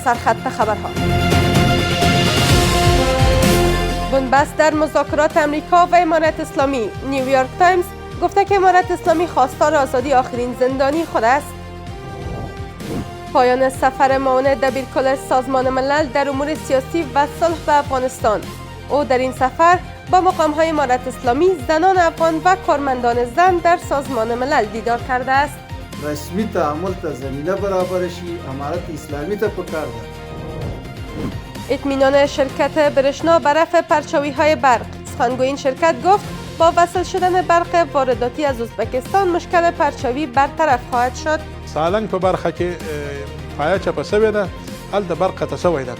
سرخط خبرها. بنبست در مذاکرات امریکا و امارت اسلامی. نیویورک تایمز گفته که امارت اسلامی خواستار آزادی آخرین زندانی خود است. پایان سفر معاون دبیرکل سازمان ملل در امور سیاسی و صلح به افغانستان. او در این سفر با مقام‌های امارت اسلامی، زنان افغان و کارمندان زن در سازمان ملل دیدار کرده است. رسمی تعامل تا زمینه برابر شي، امارت اسلامی ته پکار ده. اطمینان شرکت برشنا بر رفع پرچاوی‌های برق. سخنگوی این شرکت گفت با وصل شدن برق وارداتی از ازبکستان مشکل پرچاوی برطرف خواهد شد. سالنګ په برخه کې پایه چپه شوې ده، هلته برق قطع شوی ده.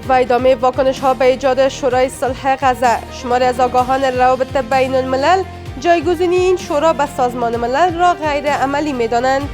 و ادامه واکنش‌ها به ایجاد شورای صلح غزه. شماری از آگاهان روابط بین الملل جایگزینی این شورا به سازمان ملل را غیر عملی می‌دانند.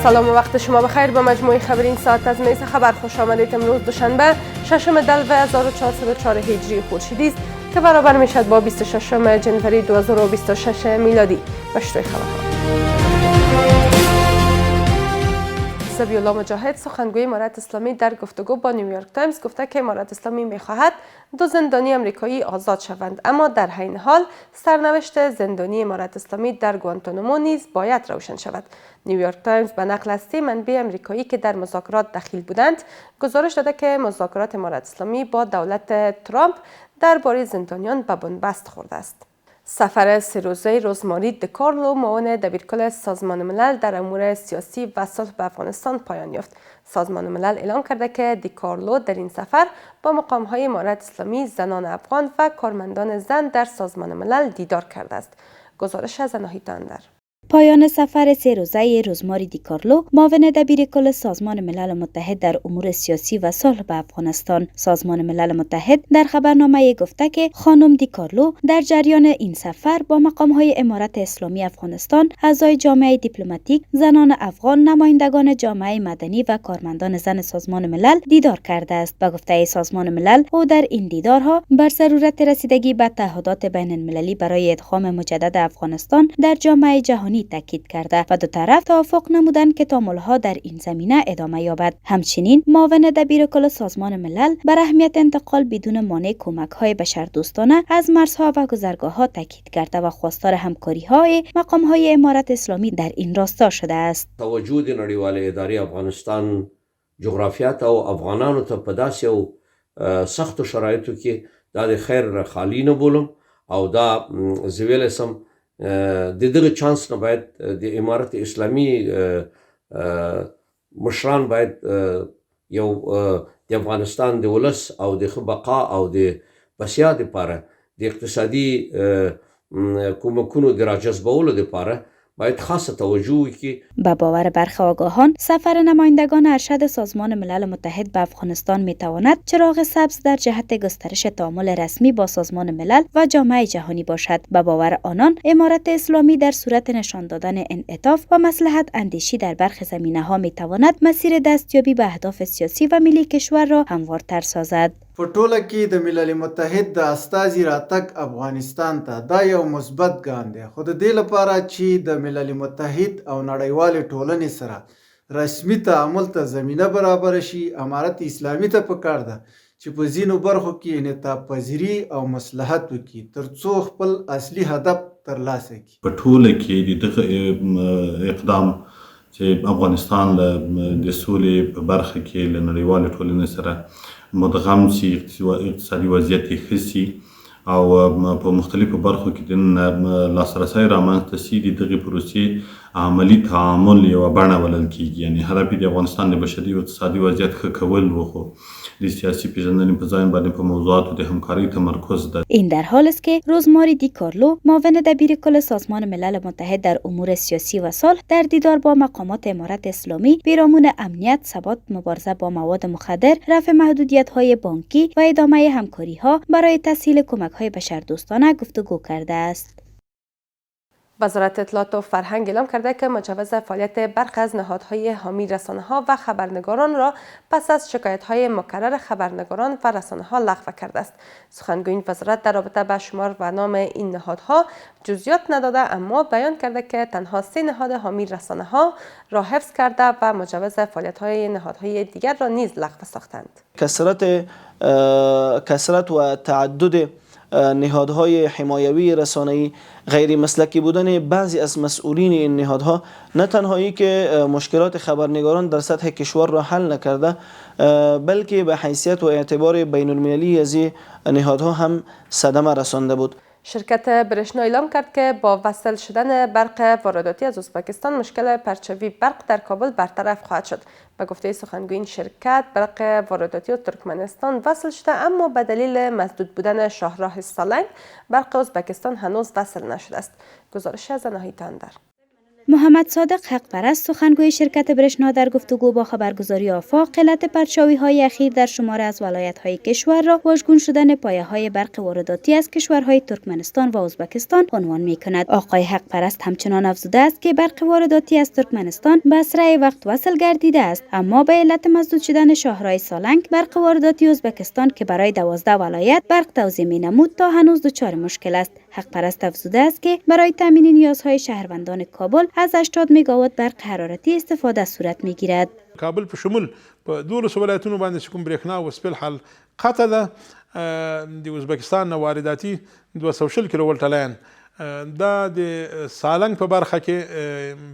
سلام و وقت شما بخیر. به مجموعه خبر این ساعت از میز خبر خوش آمدید. امروز دوشنبه 6 دلو 1404 هجری خورشیدی است که برابر میشد با 26 جنوری 2026 میلادی. بشتوی خبرها. ذبیح‌الله مجاهد سخنگوی امارت اسلامی در گفتگو با نیویورک تایمز گفته که امارت اسلامی می‌خواهد 2 زندانی آمریکایی آزاد شوند، اما در حین حال سرنوشت زندانی امارت اسلامی در گوانتانامو نیز باید روشن شود. نیویورک تایمز به نقل از 3 منبع آمریکایی که در مذاکرات دخیل بودند گزارش داده که مذاکرات امارت اسلامی با دولت ترامپ درباره زندانیان به بنبست خورده است. سفر 3 روزه روزماری دیکارلو معاون دبیرکل سازمان ملل در امور سیاسی و صلح به افغانستان پایان یافت. سازمان ملل اعلام کرده که دیکارلو در این سفر با مقام‌های امارت اسلامی، زنان افغان و کارمندان زن در سازمان ملل دیدار کرده است. گزارش از اناهیتا اندر. پایان سفر 3 روزه روزماری دیکارلو معاون دبیرکل سازمان ملل متحد در امور سیاسی و صلح به افغانستان. سازمان ملل متحد در خبرنامه گفته که خانم دیکارلو در جریان این سفر با مقام‌های امارت اسلامی افغانستان، اعضای جامعه دیپلماتیک، زنان افغان، نمایندگان جامعه مدنی و کارمندان زن سازمان ملل دیدار کرده است. به گفته سازمان ملل، او در این دیدارها بر ضرورت رسیدگی به تعهدات بین المللی برای ادغام مجدد افغانستان در جامعه جهانی تاکید کرده و دو طرف توافق نمودند که تأمل‌ها در این زمینه ادامه یابد. همچنین معاون دبیرکل سازمان ملل بر اهمیت انتقال بدون مانع کمک‌های بشردوستانه از مرزها و گذرگاه‌ها تاکید کرده و خواستار همکاری‌های مقام‌های امارت اسلامی در این راستا شده است. توجه د نړیوالې ادارې افغانستان جغرافیات او افغانانو ته په داسې یو سختو شرایطو کې دا د خیر خالی نه بولم او دا زه ویلی سم د دغه چانس نه باید د امارت اسلامي مشران باید یو د افغانستان د ولس او د ښه بقا او د بسیا دپاره د اقتصادي کومکونو د راجذبولو دپاره باید خاصه توجه وکړي. با باور برخی آگاهان، سفر نمایندگان ارشد سازمان ملل متحد به افغانستان میتواند چراغ سبز در جهت گسترش تعامل رسمی با سازمان ملل و جامعه جهانی باشد. با باور آنان، امارت اسلامی در صورت نشان دادن انعطاف و مصلحت اندیشی در برخی زمینه‌ها میتواند مسیر دستیابی به اهداف سیاسی و ملی کشور را هموارتر سازد. په ټوله کې د ملل متحد د استازي راتګ افغانستان ته دا یو مثبت ګام دی، خو د دې لپاره چې د ملل متحد او نړیوالې ټولنې سره رسمي تعامل ته زمینه برابر شي، امارت اسلامي ته پکار ده چې په ځینو برخو کې انعطاف پذیري او مصلحت وکړي ترڅو خپل اصلي هدف ترلاسه کړي. په ټوله کې دغه اقدام چې افغانستان د سولې په برخه کې له نړیوالې ټولنې سره مدغم شي، اقتصادي وضعیت یې ښه شي او په مختلفو برخو کې د لاسرسی رامنځته شي، د دغې پروسې عملی تعامل یوه بڼه بلل کیږي. یعنی هدف یې د افغانستان د بشري او اقتصادي وضعیت ښه کول و، خو د سیاسي پیژندنې په ځای باندې په موضوعاتو د همکاری تمرکز ده. این در حال است که روزماری دی کارلو، معاون دبیر کل سازمان ملل متحد در امور سیاسی و صلح، در دیدار با مقامات امارت اسلامی پیرامون امنیت، ثبات، مبارزه با مواد مخدر، رفع محدودیت‌های بانکی و ادامه همکاری‌ها برای تسهیل کمک‌های بشردوستانه گفتگو کرده است. وزارت اطلاعات و فرهنگ اعلام کرده که مجوز فعالیت برخی از نهادهای حامی رسانه‌ها و خبرنگاران را پس از شکایت‌های مکرر خبرنگاران و رسانه‌ها لغو کرده است. سخنگوی وزارت در رابطه با شمار و نام این نهادها جزئیات نداده، اما بیان کرده که تنها 3 نهاد حامی رسانه‌ها را حفظ کرده و مجوز فعالیت‌های نهادهای دیگر را نیز لغو ساختند. کثرت و تعدد نهادهای حمایوی رسانه‌ای، غیر مسلکی بودن بعضی از مسئولین این نهادها نه تنهایی که مشکلات خبرنگاران در سطح کشور را حل نکرده، بلکه به حیثیت و اعتبار بین المللی از این نهادها هم صدمه رسانده بود. شرکت برشنا اعلام کرد که با وصل شدن برق وارداتی از ازبکستان مشکل پرچوی برق در کابل برطرف خواهد شد. به گفته سخنگوی این شرکت، برق وارداتی از ترکمنستان وصل شده، اما به دلیل مسدود بودن شاهراه سالنگ برق ازبکستان هنوز وصل نشده است. گزارش از ناهید اندر. محمد صادق حق پرست، سخنگوی شرکت برشنا، در گفتگو با خبرگزاری آفاق قلت پرچاوی‌های اخیر در شمار از ولایت‌های کشور را واژگون شدن پایه‌های برق وارداتی از کشورهای ترکمنستان و ازبکستان عنوان می‌کند. آقای حق پرست همچنان افزوده است که برق وارداتی از ترکمنستان به اسرع وقت وصل گردیده است، اما به علت مسدود شدن شاهراه سالنگ برق وارداتی ازبکستان که برای 12 ولایت برق توزیع می‌نمود تا هنوز دچار مشکل است. حق پرست افزوده است که برای تامین نیازهای شهروندان کابل از 80 مگاوات برق حرارتی استفاده صورت میگیرد. کابل په شمول په 12 ولایتونو باندې چې کوم برېښنا وسپل حل قطع ده د ازبکستان نه وارداتي 240 کیلو ولټ لاین دا د سالنګ په برخه کې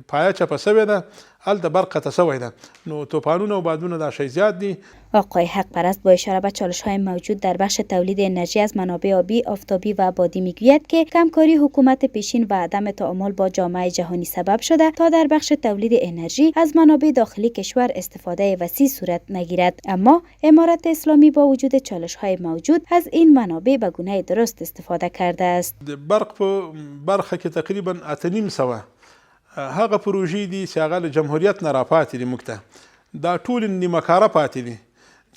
پایه چپه شوې ده، هلته برق قطع شوی ده، نو طوفانونه و بادونه دا شی زیاد دي. آقای حق پرست با اشاره به چالش‌های موجود در بخش تولید انرژی از منابع آبی، آفتابی و بادی میگوید که کمکاری حکومت پیشین و عدم تعامل با جامعه جهانی سبب شده تا در بخش تولید انرژی از منابع داخلی کشور استفاده وسیع صورت نگیرد، اما امارت اسلامی با وجود چالش‌های موجود از این منابع به گونه درست استفاده کرده است. برق په برخه کې تقریبا 8.5 هغه پروژې دي چې هغه له جمهوریت نه راپاتې دي، موږ ته دا ټول نیمه کاره پاتې دي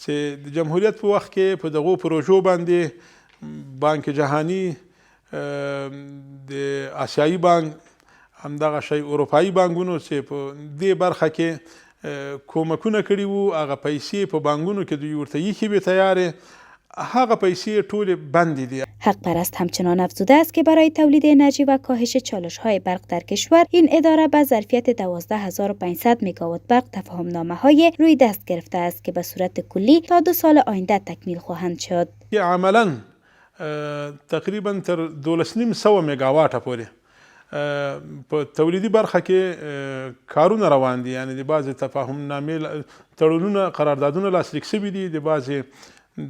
چې د جمهوریت په وخت کې په دغو پروژو باندې بانک جهانی، د آسیایي بانک، همدغه شی اروپایي بانکونو چې په دې برخه کې کومکونه کړي وو، هغه پیسې په بانکونو کې دوی ورته ایښې وې تیارې، هغه پیسې ټولې بندې دي. حق پرست همچنان افزوده است که برای تولید انرژی و کاهش چالش‌های برق در کشور این اداره به ظرفیت 12500 مگاوات برق تفاهم‌نامه‌های روی دست گرفته است که به صورت کلی تا 2 سال آینده تکمیل خواهند شد. عملاً تقریبا تر 1200 مگاواټه پورې په تولیدي برخه کې کارونه روان دي، یعنی د بعضې تفاهمنامې تړونونه قراردادونه لاسلیک شوي دي، د بعضې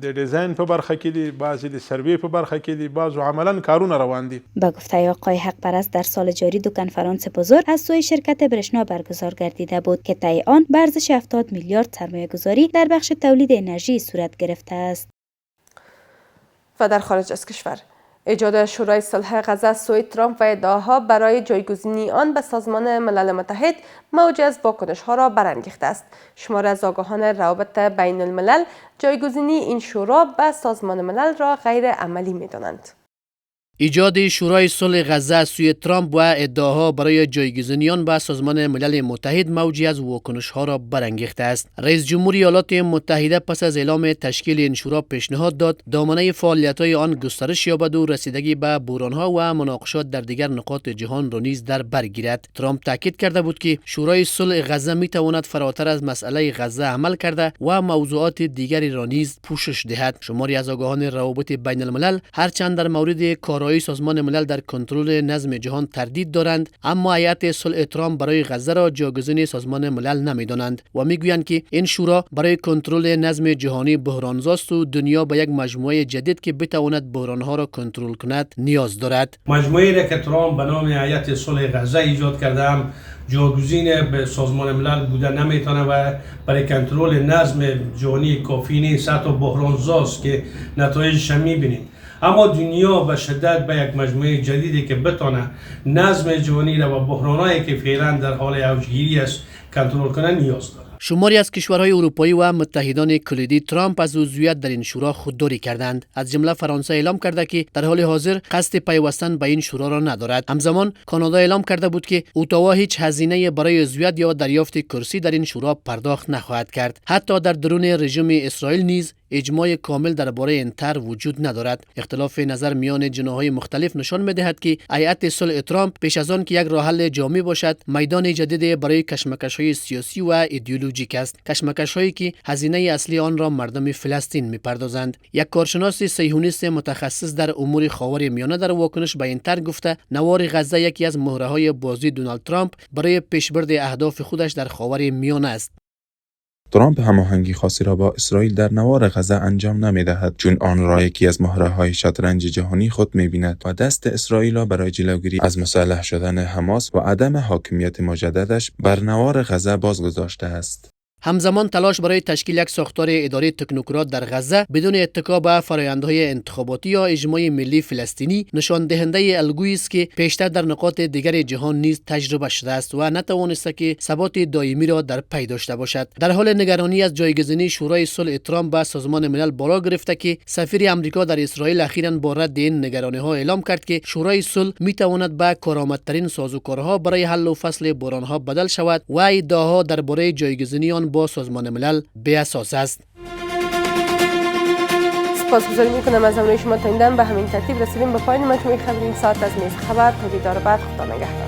د ډیزاین په برخه کې دي، بعضې د سروې په برخه کې دي، بعضو عملاً کارونه روان دي. با گفته آقای حق پرست در سال جاری 2 کنفرانس بزرگ از سوی شرکت برشنا برگزار گردیده بود که طی آن به ارزش 70 میلیارد سرمایه گذاری در بخش تولید انرژی صورت گرفته است. و در خارج از کشور، ایجاد شورای صلح غزه سوی ترامپ و ادعاها برای جایگزینی آن به سازمان ملل متحد موج از واکنش‌ها را برانگیخته است. شمار از آگاهان روابط بین الملل جایگزینی این شورا به سازمان ملل را غیر عملی می‌دانند. ایجاد شورای صلح غزه از سوی ترامپ و ادعاها برای جایگزینی آن به سازمان ملل متحد موجی از واکنش‌ها را برانگیخته است. رئیس جمهور ایالات متحده پس از اعلام تشکیل این شورا پیشنهاد داد دامنه فعالیت‌های آن گسترش یابد و رسیدگی به بحران‌ها و مناقشات در دیگر نقاط جهان را نیز در بر گیرد. ترامپ تاکید کرده بود که شورای صلح غزه می‌تواند فراتر از مسئله غزه عمل کرده و موضوعات دیگری را نیز پوشش دهد. شماری از آگاهان روابط بین الملل هرچند در مورد کار شورای سازمان ملل در کنترل نظم جهان تردید دارند، اما هیئت صلح ترامپ برای غزه را جاگزین سازمان ملل نمی‌دانند و میگویند که این شورا برای کنترل نظم جهانی بحرانزاست و دنیا به یک مجموعه جدید که بتواند بحرانها را کنترل کند نیاز دارد. مجموعه‌ای را که ترامپ به نام هیئت صلح غزه ایجاد کرده هم جاگزین به سازمان ملل بوده نمیتونه و برای کنترل نظم جهانی کافی نیست، حتی بحرانزاست که نتایجش هم میبینیم. اما دنیا به شدت به یک مجموعه جدیدی که بتونه نظم جهانی را و بحرانایی که فعلا در حال اوجگیری است کنترل کنه نیاز داره. شماری از کشورهای اروپایی و متحدان کلیدی ترامپ از عضویت در این شورا خودداری کردند. از جمله فرانسه اعلام کرده که در حال حاضر قصد پیوستن به این شورا را ندارد. همزمان کانادا اعلام کرده بود که اتاوا هیچ هزینه برای عضویت یا دریافت کرسی در این شورا پرداخت نخواهد کرد. حتی در درون رژیم اسرائیل نیز اجماع کامل درباره این طرح وجود ندارد. اختلاف نظر میان جناح‌های مختلف نشان می‌دهد که هیئت صلح ترامپ پیش از آن که یک راه حل جامع باشد، میدان جدید برای کشمکش‌های سیاسی و ایدئولوژیک است. کشمکش‌هایی که هزینه اصلی آن را مردم فلسطین می‌پردازند. یک کارشناس صهیونیست متخصص در امور خاورمیانه در واکنش به این طرح گفته نوار غزه یکی از مهره‌های بازی دونالد ترامپ برای پیشبرد اهداف خودش در خاورمیانه است. ترامپ هماهنگی خاصی را با اسرائیل در نوار غزه انجام نمی‌دهد، چون آن را یکی از مهره‌های شطرنج جهانی خود می‌بیند و دست اسرائیل را برای جلوگیری از مسلح شدن حماس و عدم حاکمیت مجددش بر نوار غزه بازگذاشته است. همزمان تلاش برای تشکیل یک ساختار اداری تکنوکرات در غزه بدون اتکا به فرآیندهای انتخاباتی یا اجماع ملی فلسطینی نشان دهنده الگویی است که پیشتر در نقاط دیگر جهان نیز تجربه شده است و نتوانسته که ثبات دائمی را در پی داشته باشد. در حال نگرانی از جایگزینی شورای صلح ترامپ به سازمان ملل بالا گرفته که سفیر آمریکا در اسرائیل اخیراً با رد این نگرانی‌ها اعلام کرد که شورای صلح می‌تواند به کارآمدترین سازوکارها برای حل و فصل بحران‌ها بدل شود و ادعاها درباره جایگزینی آن با سازمان ملل بی اساس است. سپاسگزاری میکنم از همراهی شما تا این دم. به همین ترتیب رسیدیم به پایان مجموعه خبری این ساعت از میز خبر. تا دیدار بعد، خدا نگهدار.